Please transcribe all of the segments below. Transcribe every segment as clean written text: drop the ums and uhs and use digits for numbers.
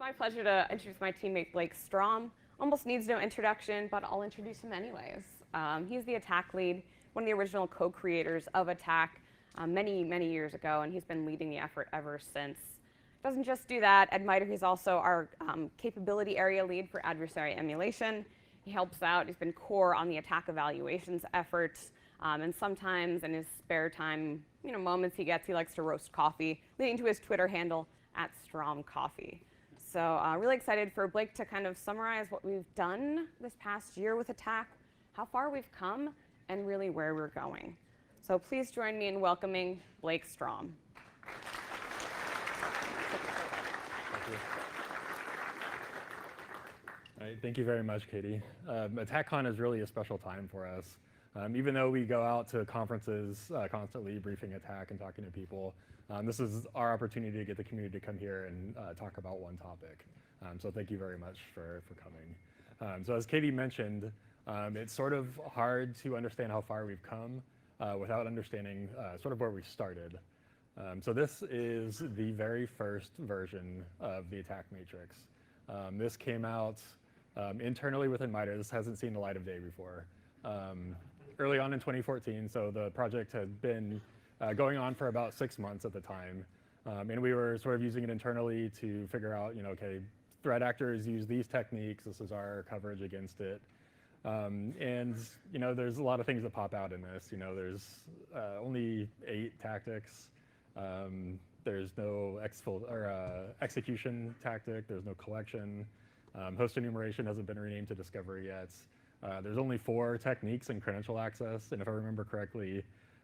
my pleasure to introduce my teammate Blake Strom. Almost needs no introduction, but I'll introduce him anyways. He's the attack lead, one of the original co-creators of ATT&CK many years ago, and he's been leading the effort ever since. Doesn't just do that. At MITRE, he's also our capability area lead for adversary emulation. He helps out. He's been core on the attack evaluations efforts, and sometimes in his spare time, moments he gets, he likes to roast coffee, leading to his Twitter handle @StromCoffee. So really excited for Blake to kind of summarize what we've done this past year with ATT&CK, how far we've come, and really where we're going. So please join me in welcoming Blake Strom. All right, thank you very much, Katie. ATT&CKcon is really a special time for us. Even though we go out to conferences constantly briefing ATT&CK and talking to people, this is our opportunity to get the community to come here and talk about one topic. So thank you very much for coming. So as Katie mentioned, it's sort of hard to understand how far we've come without understanding sort of where we started. So this is the very first version of the attack matrix. This came out internally within MITRE. This hasn't seen the light of day before. Early on in 2014, so the project had been going on for about 6 months at the time. And we were sort of using it internally to figure out, okay, threat actors use these techniques. This is our coverage against it. And, there's a lot of things that pop out in this. There's only 8 tactics. There's no execution tactic. There's no collection. Host enumeration hasn't been renamed to discovery yet. There's only 4 techniques in credential access. And if I remember correctly,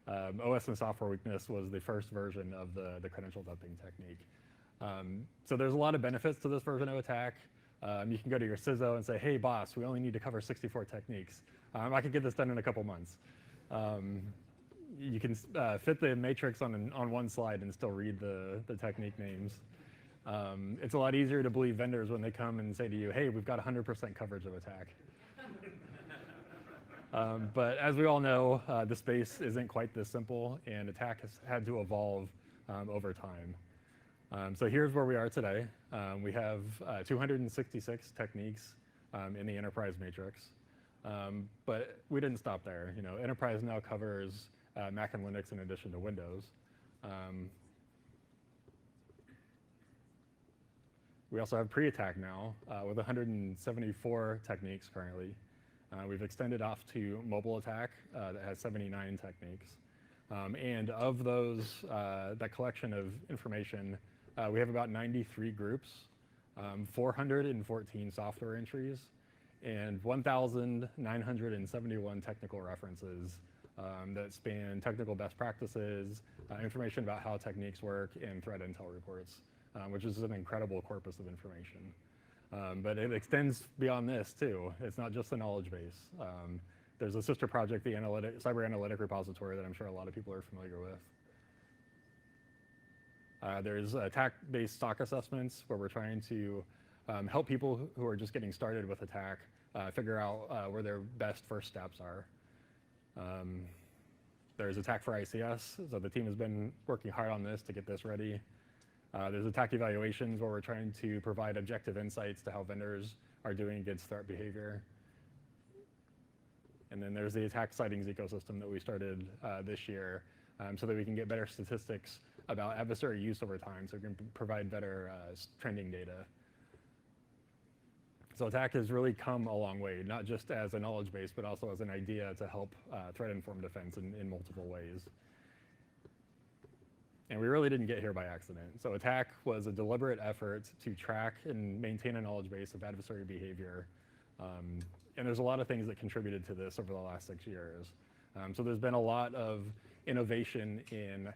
OS and software weakness was the first version of the credential dumping technique. So there's a lot of benefits to this version of ATT&CK. You can go to your CISO and say, hey, boss, we only need to cover 64 techniques. I can get this done in a couple months. You can fit the matrix on one slide and still read the technique names. It's a lot easier to believe vendors when they come and say to you, hey, we've got 100% coverage of ATT&CK. But as we all know, the space isn't quite this simple, and ATT&CK has had to evolve over time. So here's where we are today. We have 266 techniques in the enterprise matrix. But we didn't stop there. Enterprise now covers Mac and Linux in addition to Windows. We also have pre-attack now with 174 techniques currently. We've extended off to mobile attack that has 79 techniques. And of those, that collection of information, we have about 93 groups, 414 software entries, and 1,971 technical references that span technical best practices, information about how techniques work, and threat intel reports, which is an incredible corpus of information. But it extends beyond this, too. It's not just the knowledge base. There's a sister project, the Cyber Analytic Repository, that I'm sure a lot of people are familiar with. There's attack-based stock assessments, where we're trying to help people who are just getting started with ATT&CK figure out where their best first steps are. There's attack for ICS, so the team has been working hard on this to get this ready. There's attack evaluations, where we're trying to provide objective insights to how vendors are doing against threat behavior. And then there's the attack sightings ecosystem that we started this year, so that we can get better statistics about adversary use over time, so we can provide better trending data. So ATT&CK has really come a long way, not just as a knowledge base, but also as an idea to help threat-informed defense in multiple ways. And we really didn't get here by accident. So ATT&CK was a deliberate effort to track and maintain a knowledge base of adversary behavior. And there's a lot of things that contributed to this over the last 6 years. So there's been a lot of innovation in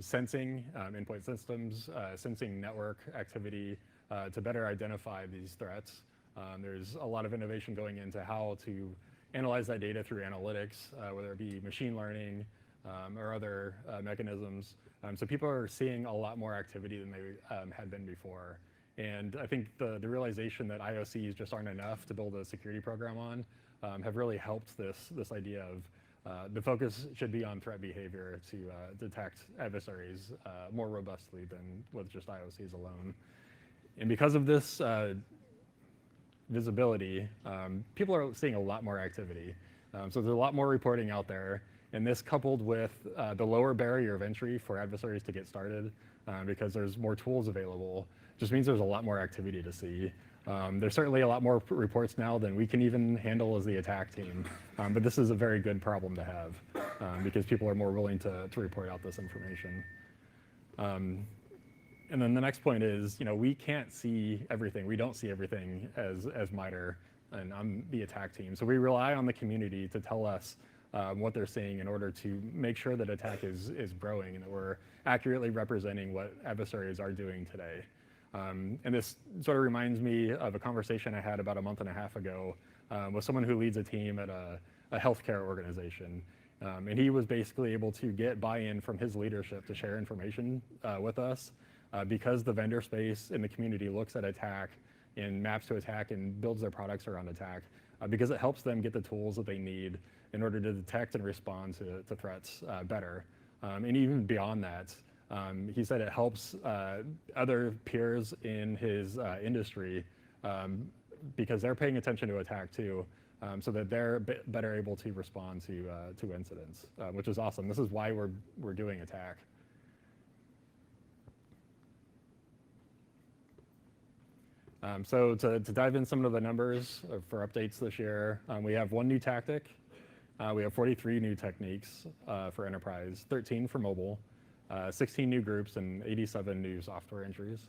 sensing endpoint systems, sensing network activity to better identify these threats. There's a lot of innovation going into how to analyze that data through analytics, whether it be machine learning or other mechanisms. So people are seeing a lot more activity than they had been before. And I think the realization that IOCs just aren't enough to build a security program on have really helped this idea of the focus should be on threat behavior to detect adversaries more robustly than with just IOCs alone. And because of this visibility, people are seeing a lot more activity. So there's a lot more reporting out there. And this coupled with the lower barrier of entry for adversaries to get started, because there's more tools available, just means there's a lot more activity to see. There's certainly a lot more reports now than we can even handle as the attack team. But this is a very good problem to have, because people are more willing to report out this information. And then the next point is, we can't see everything. We don't see everything as MITRE, and I'm the attack team. So we rely on the community to tell us what they're seeing in order to make sure that attack is growing and that we're accurately representing what adversaries are doing today. And this sort of reminds me of a conversation I had about a month and a half ago with someone who leads a team at a healthcare organization. And he was basically able to get buy-in from his leadership to share information with us because the vendor space in the community looks at attack and maps to attack and builds their products around attack because it helps them get the tools that they need in order to detect and respond to threats better. And even beyond that, he said it helps other peers in his industry because they're paying attention to attack too, so that they're better able to respond to incidents, which is awesome. This is why we're doing attack. So to dive in some of the numbers for updates this year, we have 1 new tactic. We have 43 new techniques for enterprise, 13 for mobile, 16 new groups, and 87 new software entries.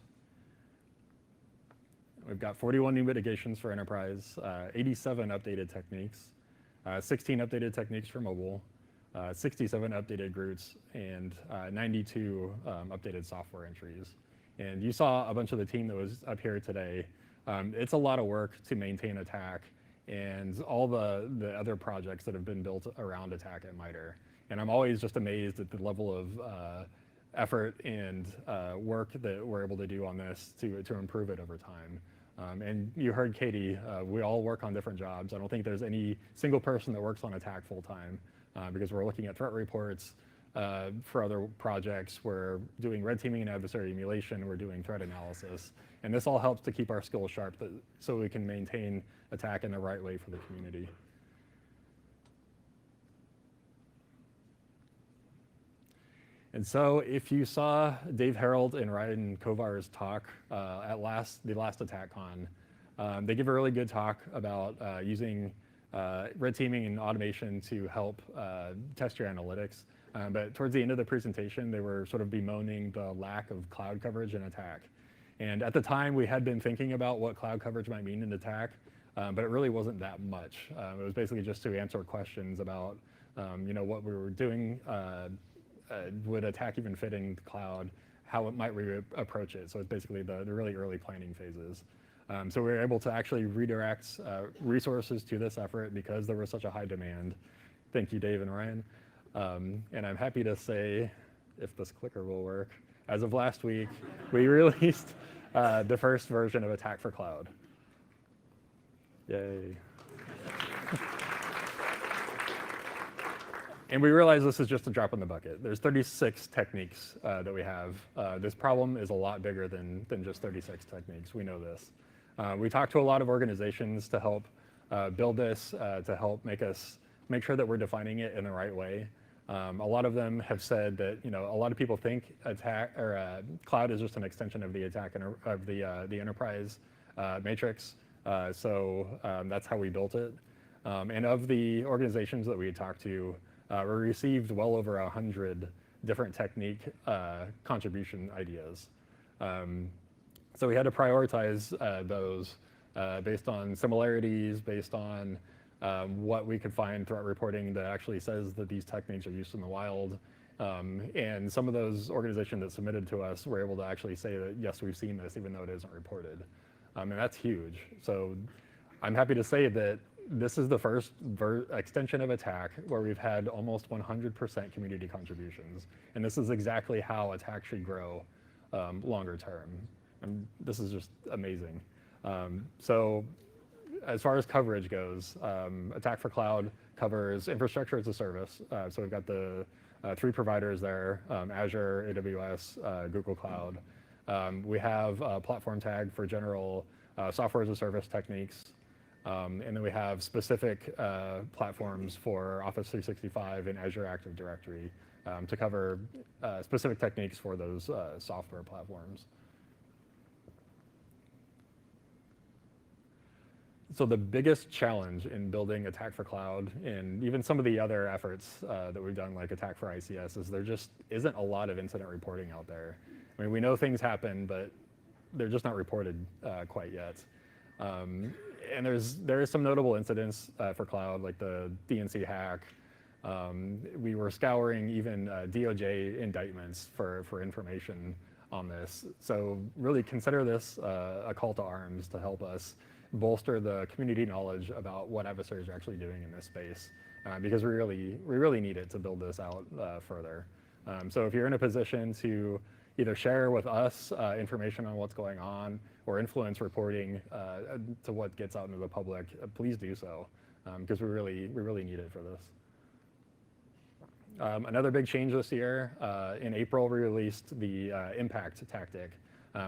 We've got 41 new mitigations for enterprise, 87 updated techniques, 16 updated techniques for mobile, 67 updated groups, and 92 updated software entries. And you saw a bunch of the team that was up here today. It's a lot of work to maintain attack and all the other projects that have been built around attack at MITRE. And I'm always just amazed at the level of effort and work that we're able to do on this to improve it over time. And you heard Katie, we all work on different jobs. I don't think there's any single person that works on attack full time because we're looking at threat reports for other projects. We're doing red teaming and adversary emulation. We're doing threat analysis. And this all helps to keep our skills sharp so we can maintain attack in the right way for the community. And so if you saw Dave Harold and Ryan Kovar's talk at the last ATT&CKcon, they give a really good talk about using red teaming and automation to help test your analytics. But towards the end of the presentation, they were sort of bemoaning the lack of cloud coverage in attack. And at the time, we had been thinking about what cloud coverage might mean in attack, but it really wasn't that much. It was basically just to answer questions about what we were doing. Would attack even fit in the cloud? How it might approach it? So it's basically the really early planning phases. So we were able to actually redirect resources to this effort because there was such a high demand. Thank you, Dave and Ryan. And I'm happy to say, if this clicker will work, as of last week, we released the first version of Attack for Cloud. Yay. And we realize this is just a drop in the bucket. There's 36 techniques that we have. This problem is a lot bigger than just 36 techniques. We know this. We talked to a lot of organizations to help build this, to help make sure that we're defining it in the right way. A lot of them have said that a lot of people think attack or cloud is just an extension of the attack of the enterprise matrix. So that's how we built it. And of the organizations that we had talked to, we received well over 100 different technique contribution ideas. So we had to prioritize those based on similarities, based on what we could find threat reporting that actually says that these techniques are used in the wild. And some of those organizations that submitted to us were able to actually say that, yes, we've seen this, even though it isn't reported. And that's huge. So I'm happy to say that this is the first extension of attack where we've had almost 100% community contributions. And this is exactly how attack should grow longer term. And this is just amazing. So as far as coverage goes, Attack for Cloud covers infrastructure as a service. So we've got the 3 providers there, Azure, AWS, Google Cloud. We have a platform tag for general software as a service techniques. And then we have specific platforms for Office 365 and Azure Active Directory to cover specific techniques for those software platforms. So the biggest challenge in building Attack for Cloud, and even some of the other efforts that we've done, like Attack for ICS, is there just isn't a lot of incident reporting out there. I mean, we know things happen, but they're just not reported quite yet. And there is some notable incidents for cloud, like the DNC hack. We were scouring even DOJ indictments for information on this. So really consider this a call to arms to help us bolster the community knowledge about what adversaries are actually doing in this space, because we really need it to build this out further. So if you're in a position to either share with us information on what's going on or influence reporting to what gets out into the public, please do so, because we really need it for this. Another big change this year, in April, we released the impact tactic.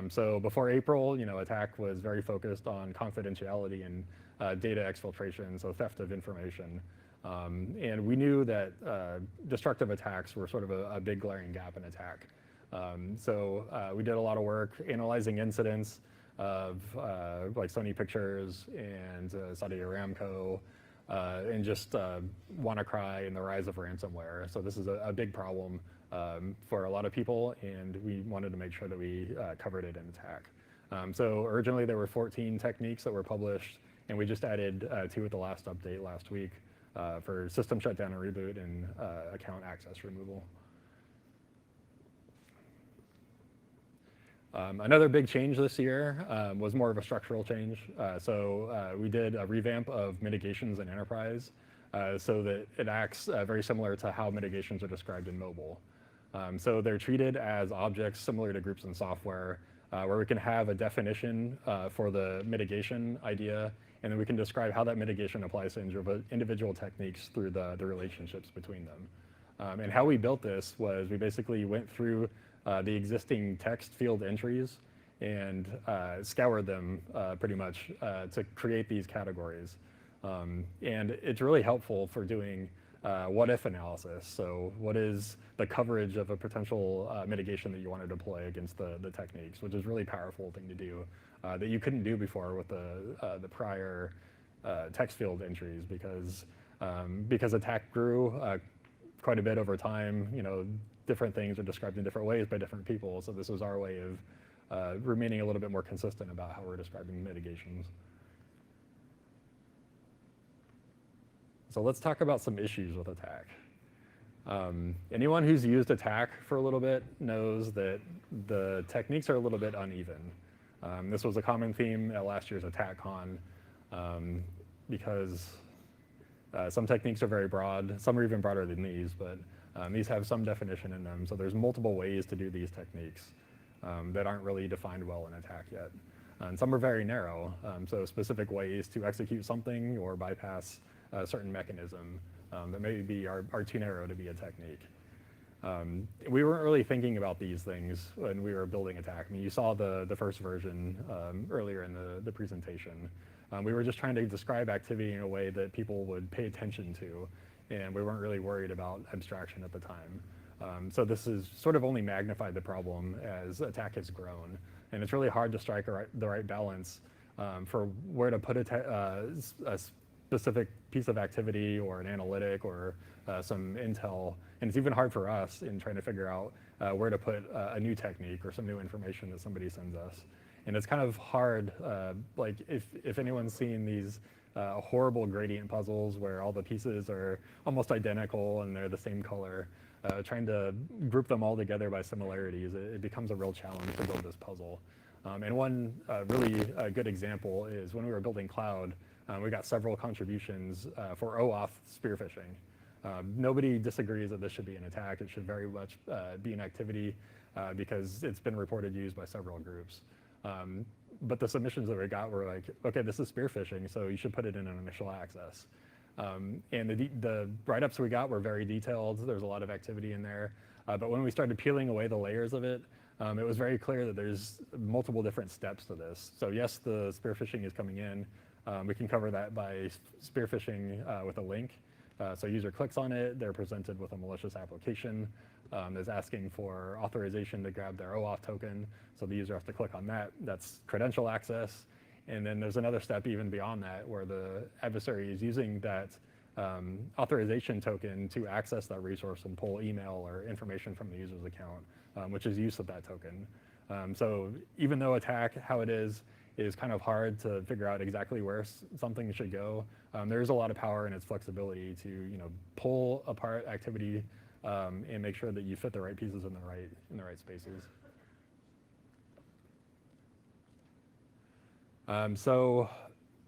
So before April, attack was very focused on confidentiality and data exfiltration, so theft of information. And we knew that destructive attacks were sort of a big glaring gap in attack. So we did a lot of work analyzing incidents of like Sony Pictures and Saudi Aramco, and just WannaCry and the rise of ransomware. So this is a big problem for a lot of people, and we wanted to make sure that we covered it in attack. So originally there were 14 techniques that were published, and we just added 2 at the last update last week for system shutdown and reboot and account access removal. Another big change this year was more of a structural change. So we did a revamp of mitigations in enterprise so that it acts very similar to how mitigations are described in mobile. So they're treated as objects similar to groups in software, where we can have a definition for the mitigation idea, and then we can describe how that mitigation applies to individual techniques through the relationships between them. And how we built this was we basically went through the existing text field entries and scoured them pretty much to create these categories. And it's really helpful for doing what-if analysis. So what is the coverage of a potential mitigation that you want to deploy against the techniques, which is a really powerful thing to do that you couldn't do before with the prior text field entries, because attack grew quite a bit over time. Different things are described in different ways by different people. So this was our way of remaining a little bit more consistent about how we're describing mitigations. So let's talk about some issues with attack. Anyone who's used attack for a little bit knows that the techniques are a little bit uneven. This was a common theme at last year's ATT&CKcon, because some techniques are very broad. Some are even broader than these, but these have some definition in them. So there's multiple ways to do these techniques that aren't really defined well in attack yet. And some are very narrow, so specific ways to execute something or bypass a certain mechanism that maybe are too narrow to be a technique. We weren't really thinking about these things when we were building attack. I mean, you saw the first version earlier in the presentation. We were just trying to describe activity in a way that people would pay attention to, and we weren't really worried about abstraction at the time. So this has sort of only magnified the problem as attack has grown, and it's really hard to strike the right balance for where to put a specific piece of activity or an analytic or some intel, and it's even hard for us in trying to figure out where to put a new technique or some new information that somebody sends us. And it's kind of hard, like if anyone's seen these horrible gradient puzzles where all the pieces are almost identical and they're the same color, trying to group them all together by similarities, it becomes a real challenge to build this puzzle. And one really good example is when we were building cloud, we got several contributions for OAuth spear phishing. Nobody disagrees that this should be an attack. It should very much be an activity because it's been reported used by several groups. But the submissions that we got were like, okay, this is spear phishing, so you should put it in an initial access. And the write-ups we got were very detailed. There's a lot of activity in there. But when we started peeling away the layers of it, it was very clear that there's multiple different steps to this. So yes, the spear phishing is coming in. We can cover that by spear phishing with a link. So user clicks on it, they're presented with a malicious application. Is asking for authorization to grab their OAuth token. So the user has to click on that. That's credential access. And then there's another step even beyond that where the adversary is using that authorization token to access that resource and pull email or information from the user's account, which is use of that token. So even though attack, how it is kind of hard to figure out exactly where something should go, there's a lot of power in its flexibility to pull apart activity and make sure that you fit the right pieces in the right spaces. So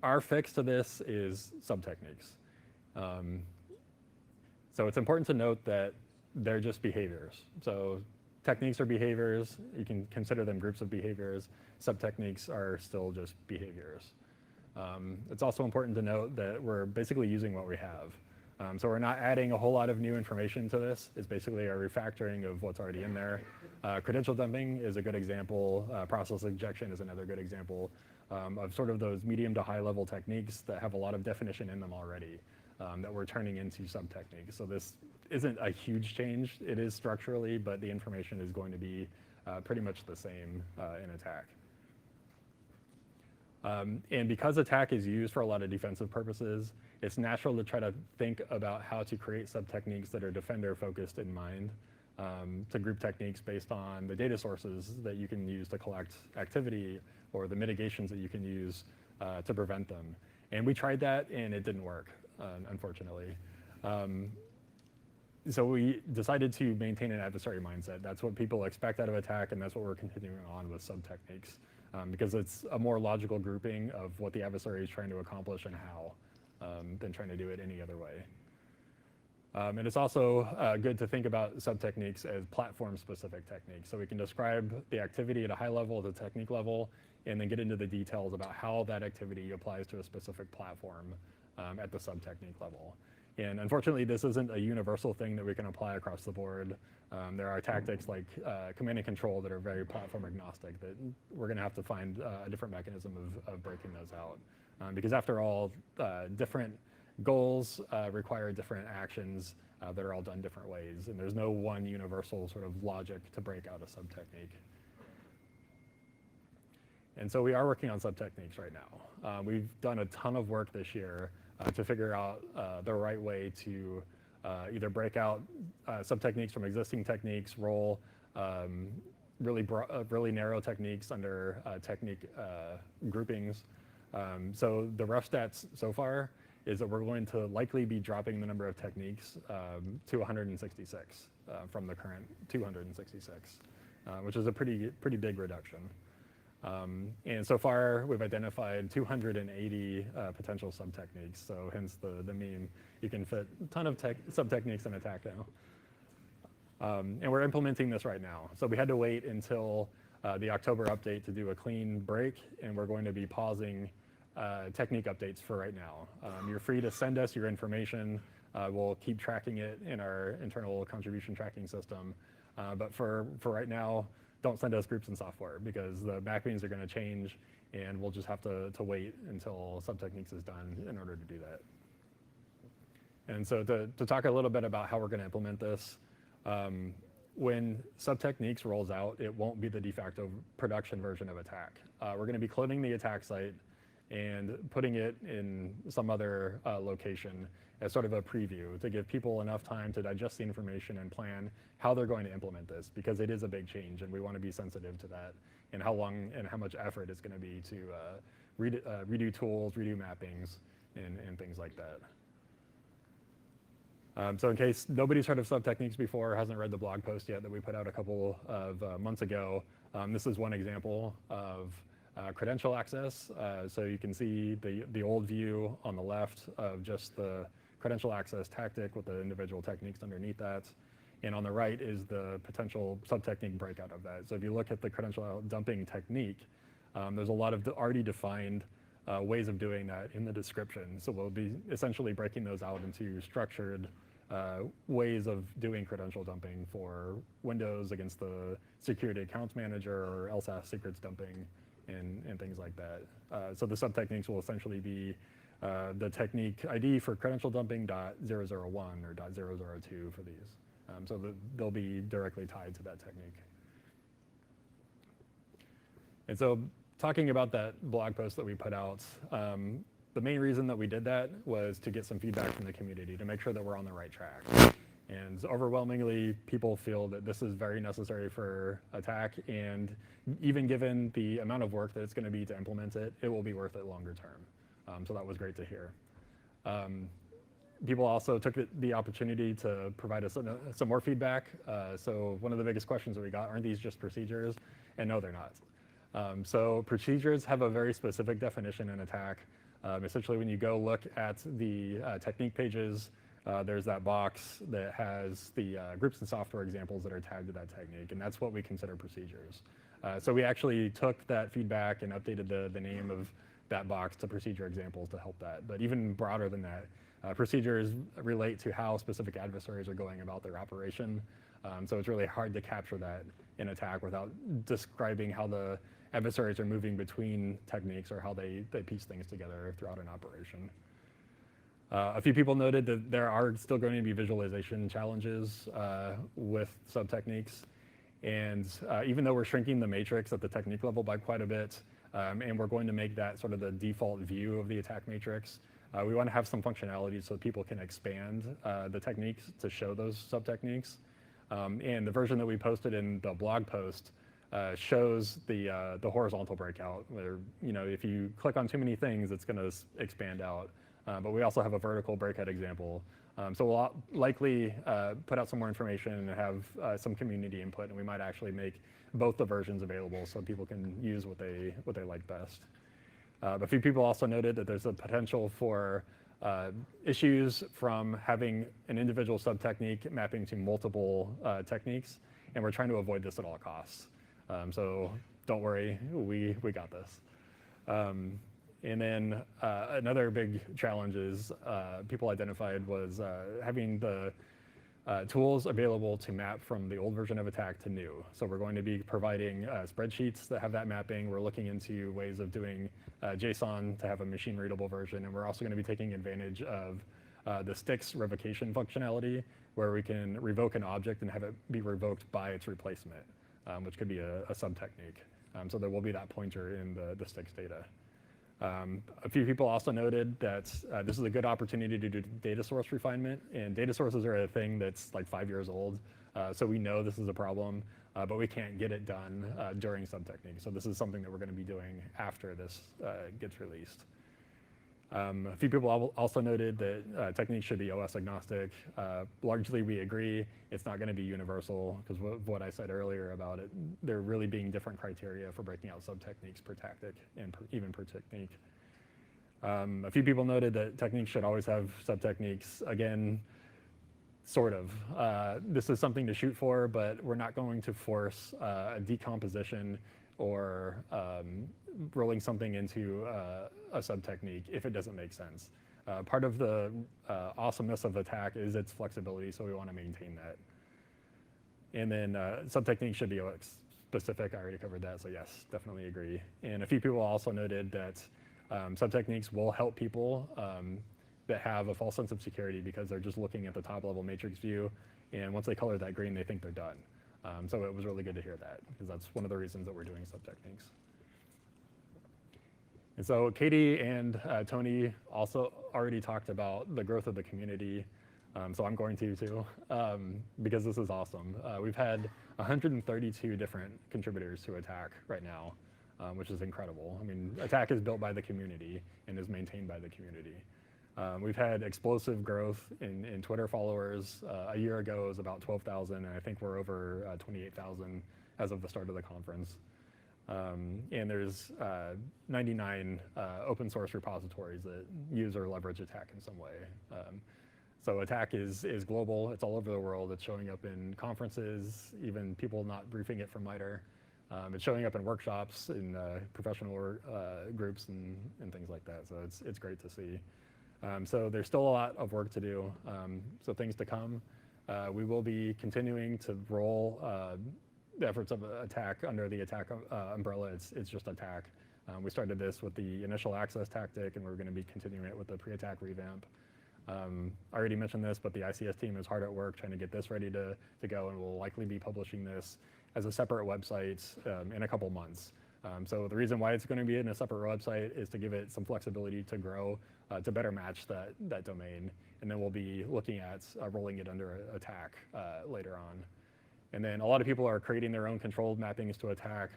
our fix to this is sub-techniques. So it's important to note that they're just behaviors. So techniques are behaviors. You can consider them groups of behaviors. Sub-techniques are still just behaviors. It's also important to note that we're basically using what we have. So we're not adding a whole lot of new information to this. It's basically a refactoring of what's already in there. Credential dumping is a good example. Process injection is another good example of sort of those medium to high level techniques that have a lot of definition in them already that we're turning into sub-techniques. So this isn't a huge change. It is structurally, but the information is going to be pretty much the same in attack. And because attack is used for a lot of defensive purposes, it's natural to try to think about how to create sub-techniques that are defender-focused in mind, to group techniques based on the data sources that you can use to collect activity or the mitigations that you can use to prevent them. And we tried that, and it didn't work, unfortunately. So we decided to maintain an adversary mindset. That's what people expect out of attack, and that's what we're continuing on with sub-techniques. Because it's a more logical grouping of what the adversary is trying to accomplish and how, than trying to do it any other way. And it's also good to think about sub-techniques as platform-specific techniques. So we can describe the activity at a high level, at the technique level, and then get into the details about how that activity applies to a specific platform at the sub-technique level. And unfortunately, this isn't a universal thing that we can apply across the board. There are tactics like command and control that are very platform agnostic that we're going to have to find a different mechanism of breaking those out. Because after all, different goals require different actions that are all done different ways. And there's no one universal sort of logic to break out a sub-technique. And so we are working on sub-techniques right now. We've done a ton of work this year to figure out the right way to either break out sub-techniques from existing techniques, roll really narrow techniques under technique groupings. So the rough stats so far is that we're going to likely be dropping the number of techniques to 166 from the current 266, which is a pretty big reduction. And so far, we've identified 280 potential sub-techniques. So hence the meme, you can fit a ton of sub-techniques in attack now. And we're implementing this right now. So we had to wait until the October update to do a clean break, and we're going to be pausing technique updates for right now. You're free to send us your information. We'll keep tracking it in our internal contribution tracking system. But for right now, don't send us groups and software because the backbeans are going to change, and we'll just have to wait until sub-techniques is done in order to do that. And so to talk a little bit about how we're going to implement this, when sub-techniques rolls out, it won't be the de facto production version of attack. We're going to be cloning the attack site and putting it in some other location as sort of a preview to give people enough time to digest the information and plan how they're going to implement this, because it is a big change and we want to be sensitive to that and how long and how much effort it's going to be to redo tools, redo mappings, and things like that. So in case nobody's heard of sub-techniques before, hasn't read the blog post yet that we put out a couple of months ago, this is one example of credential access. So you can see the old view on the left of just the credential access tactic with the individual techniques underneath that. And on the right is the potential sub-technique breakout of that. So if you look at the credential dumping technique, there's a lot of already defined ways of doing that in the description. So we'll be essentially breaking those out into structured ways of doing credential dumping for Windows against the security accounts manager or LSAS secrets dumping and things like that. So the sub-techniques will essentially be the technique ID for credential dumping .001 or .002 for these. So they'll be directly tied to that technique. And so talking about that blog post that we put out, the main reason that we did that was to get some feedback from the community to make sure that we're on the right track. And overwhelmingly, people feel that this is very necessary for ATT&CK, and even given the amount of work that it's going to be to implement it, it will be worth it longer term. So that was great to hear. People also took the opportunity to provide us some more feedback. So one of the biggest questions that we got, aren't these just procedures? And no, they're not. So procedures have a very specific definition in ATT&CK. Essentially, when you go look at the technique pages, there's that box that has the groups and software examples that are tagged to that technique, and that's what we consider procedures. So we actually took that feedback and updated the name of that box to procedure examples to help that. But even broader than that, procedures relate to how specific adversaries are going about their operation. So it's really hard to capture that in ATT&CK without describing how the adversaries are moving between techniques or how they piece things together throughout an operation. A few people noted that there are still going to be visualization challenges with sub-techniques. And even though we're shrinking the matrix at the technique level by quite a bit, and we're going to make that sort of the default view of the attack matrix, we want to have some functionality so people can expand the techniques to show those sub-techniques. And the version that we posted in the blog post shows the horizontal breakout, where if you click on too many things, it's going to expand out. But we also have a vertical breakout example. So we'll likely put out some more information and have some community input, and we might actually make both the versions available so people can use what they like best. A few people also noted that there's a potential for issues from having an individual sub-technique mapping to multiple techniques, and we're trying to avoid this at all costs. So don't worry, we got this. And then another big challenge is people identified was having the tools available to map from the old version of ATT&CK to new. So we're going to be providing spreadsheets that have that mapping. We're looking into ways of doing JSON to have a machine readable version. And we're also going to be taking advantage of the sticks revocation functionality, where we can revoke an object and have it be revoked by its replacement, which could be a sub-technique. So there will be that pointer in the sticks data. A few people also noted that this is a good opportunity to do data source refinement, and data sources are a thing that's like 5 years old. So we know this is a problem, but we can't get it done during sub-technique. So this is something that we're going to be doing after this gets released. A few people also noted that techniques should be OS agnostic. Largely we agree. It's not going to be universal, because what I said earlier about it, there really being different criteria for breaking out sub-techniques per tactic and even per technique. A few people noted that techniques should always have sub-techniques. Again, sort of. This is something to shoot for, but we're not going to force a decomposition or rolling something into a sub-technique if it doesn't make sense. Part of the awesomeness of ATT&CK is its flexibility, so we want to maintain that. And then sub-technique should be OS specific. I already covered that, so yes, definitely agree. And a few people also noted that sub-techniques will help people that have a false sense of security, because they're just looking at the top-level matrix view, and once they color that green, they think they're done. So it was really good to hear that, because that's one of the reasons that we're doing sub-techniques. And so Katie and Tony also already talked about the growth of the community, so I'm going to too, because this is awesome. We've had 132 different contributors to ATT&CK right now, which is incredible. I mean, ATT&CK is built by the community and is maintained by the community. We've had explosive growth in Twitter followers. A year ago it was about 12,000, and I think we're over 28,000 as of the start of the conference. And there's 99 open source repositories that use or leverage ATT&CK in some way. So ATT&CK is global. It's all over the world. It's showing up in conferences, even people not briefing it from MITRE. It's showing up in workshops, in professional groups, and things like that. So it's great to see. So there's still a lot of work to do. So things to come. We will be continuing to roll the efforts of ATT&CK under the ATT&CK umbrella. It's just ATT&CK. We started this with the initial access tactic, and we're going to be continuing it with the pre-attack revamp. I already mentioned this, but the ICS team is hard at work trying to get this ready to go, and we'll likely be publishing this as a separate website in a couple months. So the reason why it's going to be in a separate website is to give it some flexibility to grow, to better match that domain. And then we'll be looking at rolling it under ATT&CK later on. And then a lot of people are creating their own controlled mappings to ATT&CK.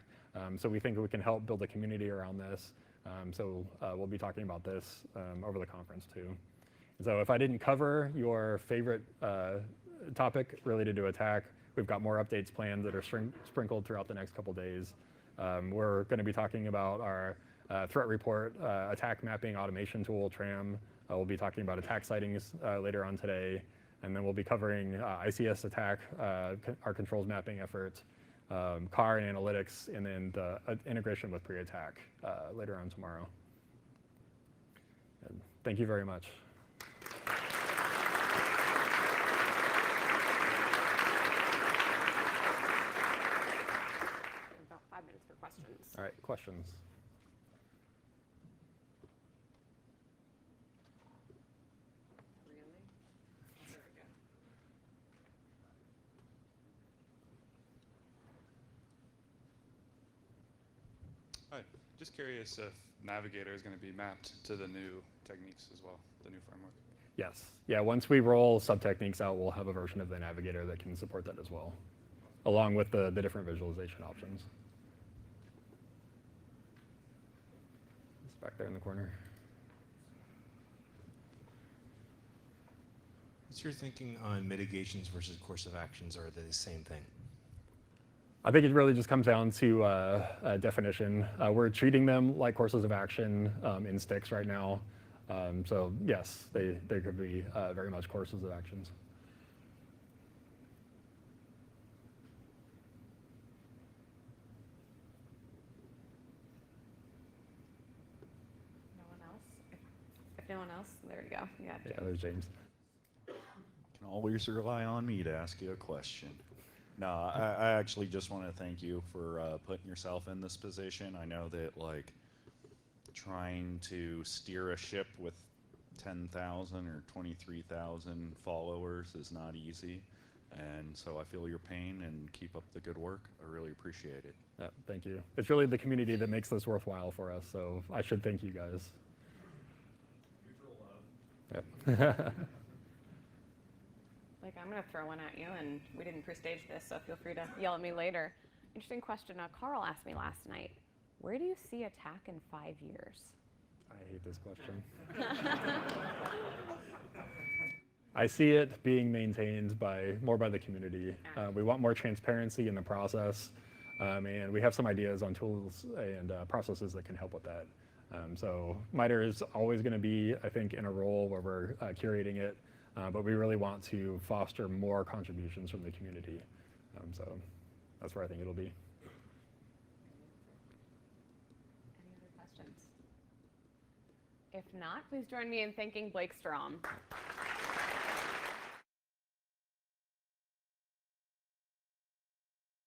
So we think we can help build a community around this. So we'll be talking about this over the conference too. So if I didn't cover your favorite topic related to ATT&CK, we've got more updates planned that are sprinkled throughout the next couple days. We're going to be talking about our threat report, attack mapping automation tool, TRAM. We'll be talking about attack sightings later on today. And then we'll be covering ICS attack, our controls mapping effort, CAR and analytics, and then the integration with pre-attack later on tomorrow. And thank you very much. About 5 minutes for questions. All right, questions. Really? There we go. Hi, just curious if Navigator is going to be mapped to the new techniques as well, the new framework. Yes. Yeah, once we roll sub-techniques out, we'll have a version of the Navigator that can support that as well, along with the different visualization options. It's back there in the corner. What's your thinking on mitigations versus course of actions? Are they the same thing? I think it really just comes down to definition. We're treating them like courses of action in sticks right now. So yes, they could be very much courses of actions. No one else? If no one else, there you go. Yeah. Yeah, there's James. Can always rely on me to ask you a question. No, I actually just want to thank you for putting yourself in this position. I know that like trying to steer a ship with 10,000 or 23,000 followers is not easy. And so I feel your pain and keep up the good work. I really appreciate it. Yeah, thank you. It's really the community that makes this worthwhile for us, so I should thank you guys. Yep. Like, I'm going to throw one at you, and we didn't pre-stage this, so feel free to yell at me later. Interesting question. Carl asked me last night, where do you see attack in 5 years? I hate this question. I see it being maintained more by the community. We want more transparency in the process, and we have some ideas on tools and processes that can help with that. So MITRE is always going to be, I think, in a role where we're curating it, but we really want to foster more contributions from the community. So that's where I think it'll be. Any other questions? If not, please join me in thanking Blake Strom.